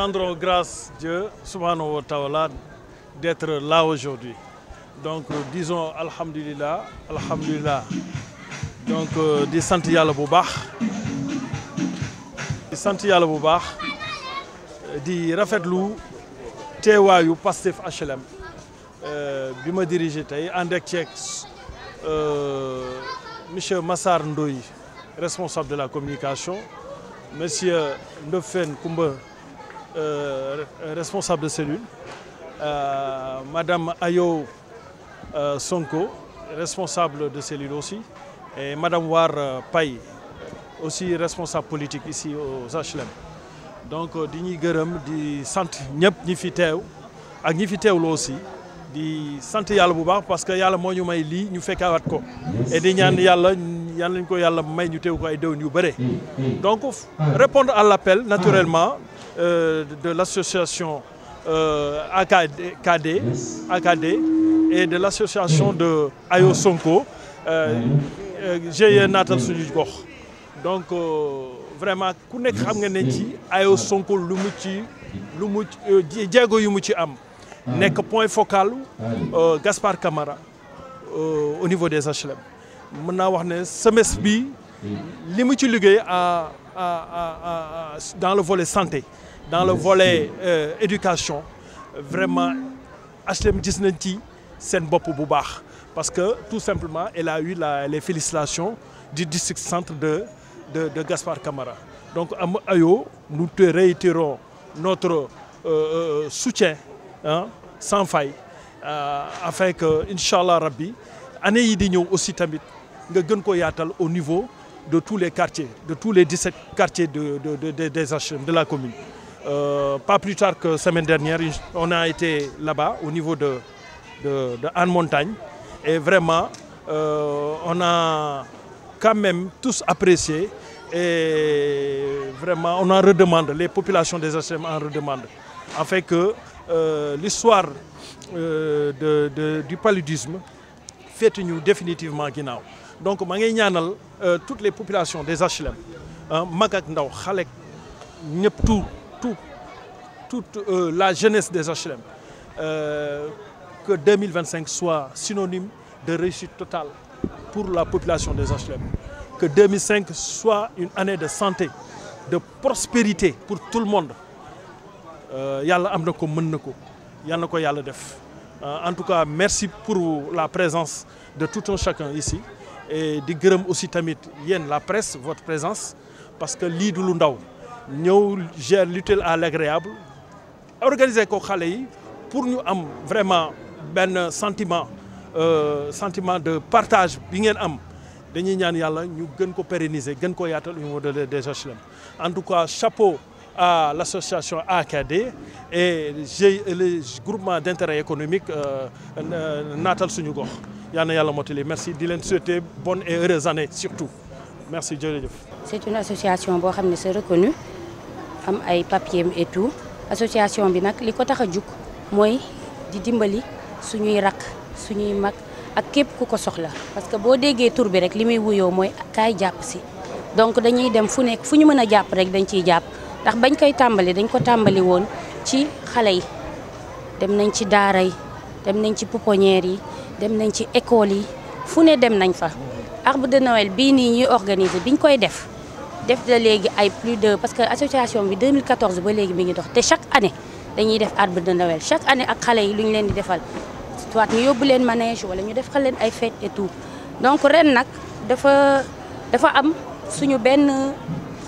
rendons grâce Dieu subhanahu wa ta'ala d'être là aujourd'hui. Donc disons alhamdulillah, alhamdulillah. Donc di sant yàlla bu baax di rafetlu teewaayu Pastef HLM bi ma dirigé tey ànd ak ceeg monsieur Massar Ndoye, responsable de la communication, monsieur Ndofène Koumba, responsable de cellule, madame Ayo Sonko, responsable de cellule aussi, et madame War Paye, aussi responsable politique ici aux HLM. Donc di ñuy gërëm di sant ñëpp ñi fi teew ak ñi fi teewlu aussi di sant yàlla bu baax parce que yàlla moo ñu may lii ñu fekkaat ko et di ñaan yàlla nañ ko yàlla may ñu teew ko ay déwén yu bëre. Donc répondre à l'appel naturellement de l'association AKD et de l'association de Ayo Sonko GIE Naatal Suñu Gox. Donc vraiment ku nekk xam nga ne ci Ayo Sonko lu mu jéego yu mu ci am nekk point focal Gaspard Camara au niveau des HLM. mën naa wax ne semestre bi li mu ci liggéey dans le volet santé, dans le volet éducation, vraiment HLM gis nañ ci seen bopp bu baax parce que tout simplement elle a eu les félicitations du district centre de Gaspard Camara. Donc Ayo, nous te réitérons notre soutien sans faille afin que Inch'Allah Rabbi année yi di ñëw aussi tamit nga gën ko yaatal au niveau de tous les quartiers, de tous les 17 quartiers des HLM de la commune. Pas plus tard que semaine dernière, on a été là-bas au niveau de Hann Montagne et vraiment on a quand même tous apprécié et vraiment on en redemande, les populations des HLM en redemandent afin que l'histoire du paludisme fête ñu définitivement ginnaaw. Donc maa ngi ñaanal toutes les populations des HLM mag ak ndaw xale ñëpp toute la jeunesse des HLM que 2025 soit synonyme de réussite totale pour la population des HLM, que 2005 soit une année de santé, de prospérité pour tout le monde. Yàlla am na ko mën na ko yàlla na ko yàlla def. En tout cas merci pour la présence de tout un chacun ici et di gërëm aussi tamit yéen la presse, votre présence, parce que lii du lu ndaw ñëw gère l'utile à l'agréable organiser ko xale yi pour ñu am vraiment benn sentiment de partage bi ngeen am. dañuy ñaan yàlla ñu gën ko pérenniser gën ko yaatal au niveau des HLM. En tout cas chapeau à l'association AKD et le groupement d'intérêt économique Naatal Suñu Gox. yal na yàlla motali merci di leen souhaiter bonne et heureuse année surtout merci jërëjëf. C'est une association boo xam ne c'est reconnu am ay papiers et tout association bi nag li ko tax a jug mooy di dimbali suñuy rakk suñuy mag ak képp ku ko soxla parce que boo déggee tur bi rek li muy wuyoo mooy kaay jàpp si donc dañuy dem fu nekk fu ñu mën a jàpp rek dañ ciy jàpp ndax bañ koy tàmbali dañ ko tàmbali woon ci xale yi dem nañ ci daara yi dem nañ ci pouponnière yi dem nañ ci école yi fu ne dem nañ fa. arbre de Noël bii nii ñuy organiser biñ koy def da léegi ay plus de parce que association bi 2014 ba léegi mi ngi dox te chaque année dañuy def arbre de Noël chaque année ak xale yi lu ñu leen di defal. soit ñu yóbbu leen manège wala ñu defal leen ay fête et tout donc ren nag dafa am suñu benn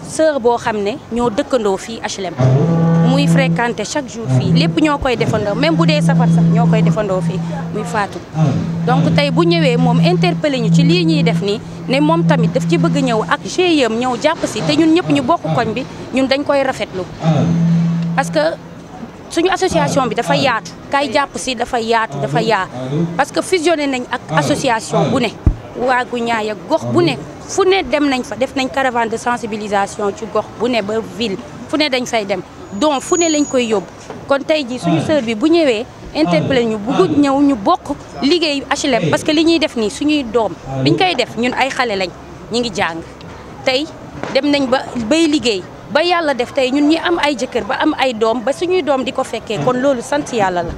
sœur boo xam ne ñoo dëkkandoo fii HLM muy fréquenter chaque jour fii lépp ñoo koy defandoo même bu dee safar sax ñoo koy defandoo fii muy Fatou. donc tey bu ñëwee moom interpellé ñu ci lii ñuy def nii ne moom tamit daf ci bëgg ñëw ak GIE ñëw jàpp si te ñun ñëpp ñu bokk koñ bi ñun dañ koy rafetlu parce que suñu association bi dafa yaatu kay jàpp si dafa yaatu dafa yaa parce que fusionné nañ ak association bu ne waagu ñaay ak gox bu ne fu ne dem nañ fa def nañ caravane de sensibilisation ci gox bu ne ba ville fu ne dañ fay dem donc fu ne lañ koy yóbbu kon tey jii suñu sœur bi bu ñëwee interpellé ñu bugg ñëw ñu bokk liggéey HLM parce que li ñuy def nii suñuy doom biñ koy def ñun ay xale lañ ñi ngi jàng tey dem nañ bay liggéey ba yàlla def tey ñun ñi am ay jëkkër ba am ay doom ba suñuy doom di ko fekkee kon loolu sant yàlla la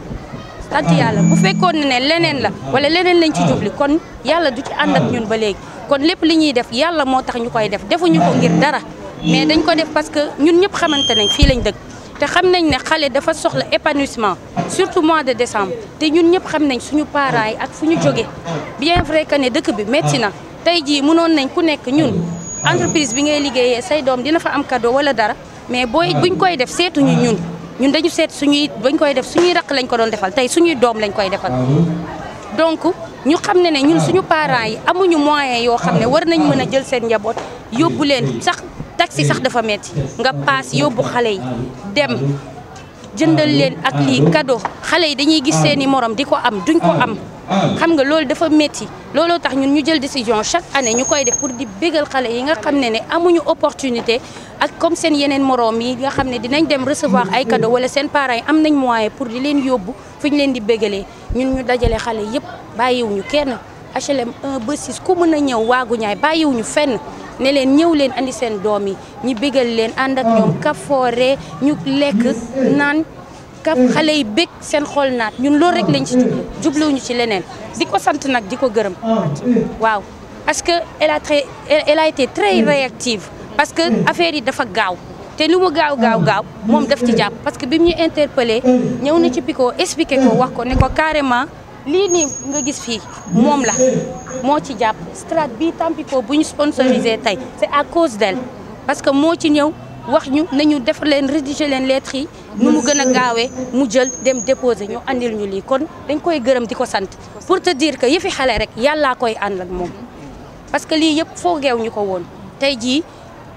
sant yàlla bu fekkoon ne leneen la wala leneen lañ ci jubli kon yàlla du ci ànd ak ñun ba léegi kon lépp li ñuy def yàlla moo tax ñu koy def defuñu ko ngir dara mais dañ ko def parce que ñun ñëpp xamante nañ fii lañ dëkk te xam nañ ne xale dafa soxla épanouissement surtout mois de décembre te ñun ñëpp xam nañ suñu parents yi ak fu ñu jóge bien vrai que ne dëkk bi métti na tey jii mënoon nañ ku nekk ñun entreprise bi ngay liggéeyee say doom dina fa am cadeau wala dara mais buñ koy def seetuñu ñun dañu seet bañ koy def suñuy raq lañ ko doon defal tey suñuy doom lañ koy defal donc ñu xam ne ñun suñu parents yi amuñu moyen yoo xam ne war nañ mën a jël seen njaboot yóbbu leen sax taxi sax dafa metti nga paas yóbbu xale yi dem jëndal leen ak lii cadeau xale yi dañuy gis seeni morom di ko am duñ ko am xam nga loolu dafa métti looloo tax ñun ñu jël décision chaque année ñu koy def pour di bégal xale yi nga xam ne amuñu opportunité ak comme seen yeneen morom yi nga xam ne dinañ dem recevoir ay cadeau wala seen parents yi am nañ moyen pour di leen yóbbu fu ñu leen di bégalee ñun ñu dajale xale yëpp bàyyiwuñu kenn HLM 1 ba 6 ku mën a ñëw waagu ñaay bàyyiwuñu fenn ne leen ñëw leen andi seen doom yi ñu bégal leen ànd ak ñoom kafoore ñu lekk naan kaf xale yi bég seen xol naat ñun loolu rek lañ ci jubluwuñu ci leneen di ko sant nag di ko gërëm waaw parce que elle a été très réactive parce que affaire yi dafa gaaw te lu mu gaaw moom daf ci jàpp parce que bi mu ñu interpellé ñëw na ci Pico expliqué ko wax ko ne ko carrément lii nii nga gis fii moom la moo ci jàpp Strat bii Tampico bu ñu sponsorisé tey c'est à cause d'elle parce que moo ci ñëw wax ñu nañu def leen rédiger leen lettres yi nu mu gën a gaawee mu jël dem déposer ñu andil ñu lii kon dañ koy gërëm di ko sant pour te dire que yëfi xale rek yàllaa koy ànd ak moom parce que lii yëpp foogeew ñu ko woon tey jii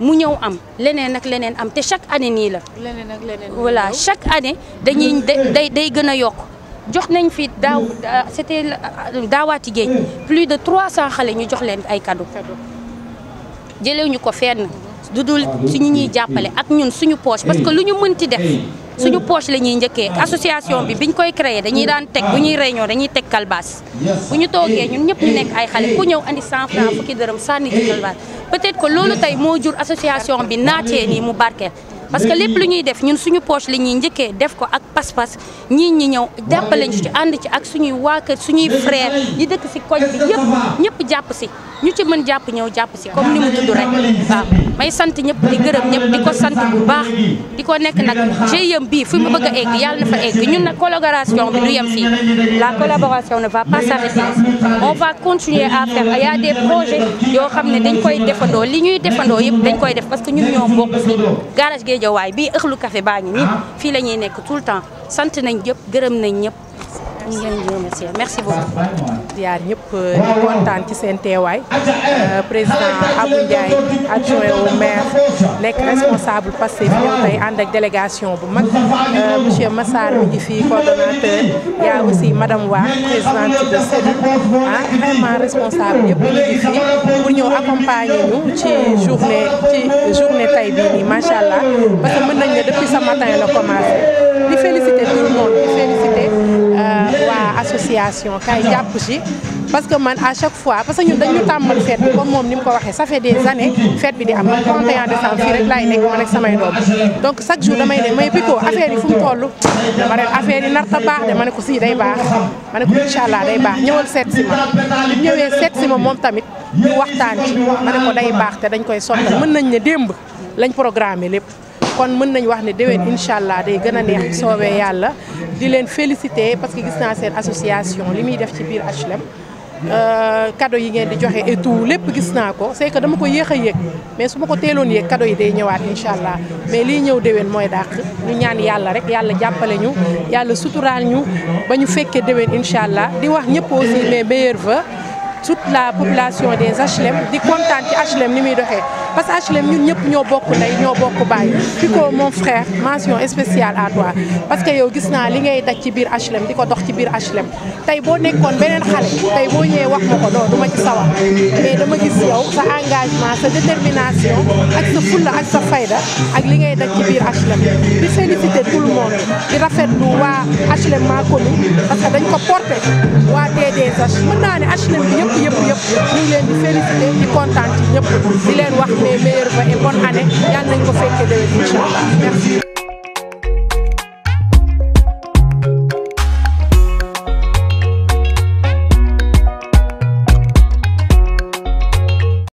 mu ñëw am leneen ak leneen am te chaque année nii la. leneen ak leneen voilà chaque année dañuy day gën a yokk jox nañ fi daaw c'était daawaati géej plus de 300 xale ñu jox leen ay cadeaux jëlee ñu ko fenn. du dul suñu ñuy jàppale ak ñun suñu poche parce que lu ñu mënti def suñu poche la ñuy njëkkee association bi biñ koy créer dañuy daan teg bu ñuy réunion dañuy teg kalbaas bu ñu toogee ñun ñëpp ñu nekk ay xale ku ñëw andi 100 francs fukki dërëm sànni ci kalbaas peut-être que loolu tey moo jur association bi naatee nii mu barkeel parce que lépp lu ñuy def ñun suñu poche la ñuy njëkkee def ko ak pas-pas ñii ñi ñëw jàppale ñu ci ànd ci ak suñuy waa kër suñuy frère yi dëkk si koñ bi ñëpp jàpp si ñu ci mën jàpp ñëw jàpp si comme ni mu tudd rek waaw may sant ñëpp di gërëm ñëpp di ko sant bu baax di ko nekk nag GIE bii fi mu bëgg a egg yàlla na fa egg ñun nag collaboration bi du yem fii la collaboration ne va pas s'arrêter on va continuer à faire il y a des projets yoo xam ne dañ koy defandoo li ñuy defandoo yëpp dañ koy def parce que ñun ñoo bokk fii garage Guédiawaye bii ëxlu café baa ngi nii fii la ñuy nekk tout le temps sant nañ ñëpp gërëm nañ ñëpp ñu ngi leen di remercier merci beaucoup. yaar ñëpp di kontaan ci seen teewaay président Abou Ndiaye adjoint au maire nekk responsable Pastef ñëw tey ànd ak délégation bu mag monsieur Massar mi ngi fii coordonnateur y a aussi madame Wa présidente de cellule vraiment responsable yëpp ñu ngi fii pour ñëw accompagner ñu ci journée tey bii nii macha allah parce que mën nañ ne depuis ce matin la commencé di féliciter tout le monde di féliciter waa association kay jàpp ci parce que man à chaque fois parce que ñun dañu tàmmal fête bi comme moom ni mu ko waxee ça fait des années fête bi di am 31 décembre fii rek laay nekk man ak samay doom donc chaque jour damay ne may Pico affaire yi fu mu toll dama ren affaire yi narta baax de ma ne ko si day baax ma ne ko incha allah day baax ñëwal seet si ma bu ñëwee seet si ma moom tamit ñu waxtaan ci ma ne ko day baax te dañ koy sottal mën nañ ne démb lañ programmé lépp kon mën nañ wax ne déwén incha allah day gën a neex soobee yàlla di leen féliciter parce que gis naa seen association li muy def ci biir HLM cadeau yi ngeen di joxe et tout lépp gis naa ko c'est que dama ko yéex a yéeg mais su ma ko teeloon yéeg cadeau yi day ñëwaat incha allah mais lii ñëw déwén mooy dàq ñu ñaan yàlla rek yàlla jàppale ñu yàlla suturaal ñu ba ñu fekkee déwén incha allah di wax ñëpp aussi mes meilleurs vœux toute la population des HLM di kontaan ci HLM ni muy doxee parce que HLM ñun ñëpp ñoo bokk ndey ñoo bokk baay Pico mon frère mention spéciale à toi parce que yow gis naa li ngay daj ci biir HLM di ko dox ci biir HLM tey boo nekkoon beneen xale tey boo ñëwee wax ma ko doo duma ci sawar mais dama gis yow sa engagement sa détermination ak sa fulla ak sa fayda ak li ngay daj ci biir HLM di féliciter tout le monde di rafetlu waa HLM ma commune parce que dañ ko porté waa DDH mën naa ne HLM bi yëpp ñu ngi leen di félicité di kontaan ci ñëpp di leen wax ne meilleurs vœux et bonne année yàlla nañ ko fekkee déwén incha allah merci.